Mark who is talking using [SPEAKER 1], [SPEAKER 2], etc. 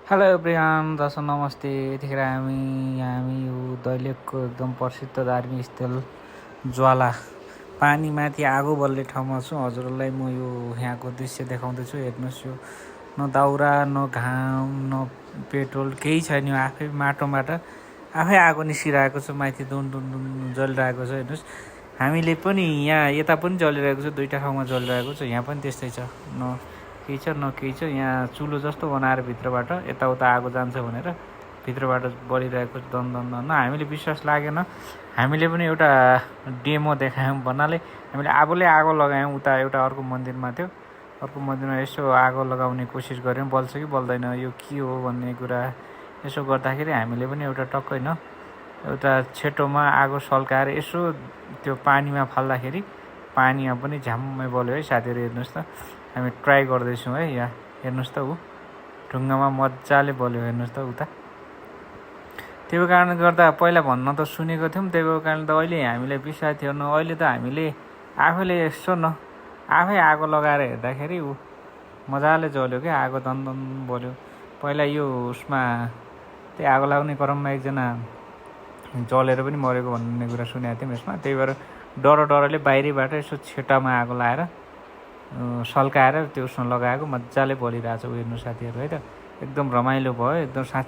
[SPEAKER 1] Hello everyone दर्शक नमस्ते। यतिखेर हामी यो दैलेखको एकदम प्रसिद्ध धार्मिक स्थल ज्वाला पानीमाथि आगो बल्ने ठाउँमा छु। हजुरहरूलाई म यो यहाँको दृश्य देखाउँदैछु। हेर्नुहोस्, यो न दाउरा न घाम न पेट्रोल केही छैन। यो आफै माटोबाट आफै आगो निस्किरहेको छ, माथि दुन दुन दुन जलिरहेको छ। हेर्नुहोस्, हामीले पनि यहाँ यता पनि जलिरहेको छ, दुईवटा ठाउँमा जलिरहेको छ। यहाँ पनि त्यस्तै छ, न केही छ न केही छ। यहाँ चुलो जस्तो बनाएर भित्रबाट यताउता आगो जान्छ भनेर भित्रबाट बलिरहेको दन दन दन। हामीले विश्वास लागेन, हामीले पनि एउटा डेमो देखायौँ भन्नाले हामीले आफूले आगो लगायौँ। उता एउटा अर्को मन्दिरमा थियो, अर्को मन्दिरमा यसो आगो लगाउने कोसिस गऱ्यौँ, बल्छ कि बल्दैन यो के हो भन्ने कुरा यसो गर्दाखेरि हामीले पनि एउटा टक्कै एउटा छेटोमा आगो सल्काएर यसो त्यो पानीमा फाल्दाखेरि पानीमा पनि झ्याम्मै बल्यो है साथीहरू। हेर्नुहोस् त, हामी ट्राई गर्दैछौँ है। यहाँ हेर्नुहोस् त, ऊ ढुङ्गामा मजाले बल्यो। हेर्नुहोस् त उता। त्यो कारणले गर्दा पहिला भन्न त सुनेको थियौँ, त्यही कारणले त अहिले हामीलाई विश्वास थिएन। अहिले त हामीले आफैले यसो आफै आगो लगाएर हेर्दाखेरि ऊ मजाले जल्यो क्या, आगो दन बल्यो। पहिला यो उसमा त्यही आगो लाग्ने क्रममा एकजना जलेर पनि मरेको भन्ने कुरा सुनेको थियौँ यसमा। त्यही भएर डरले बाहिरबाट यसो छेटामा आगो लगाएर सल्काएर त्यो उसमा लगाएको मजाले बलिरहेको छ। हेर्नु साथीहरू है त, एकदम रमाइलो भयो एकदम साँच्चै।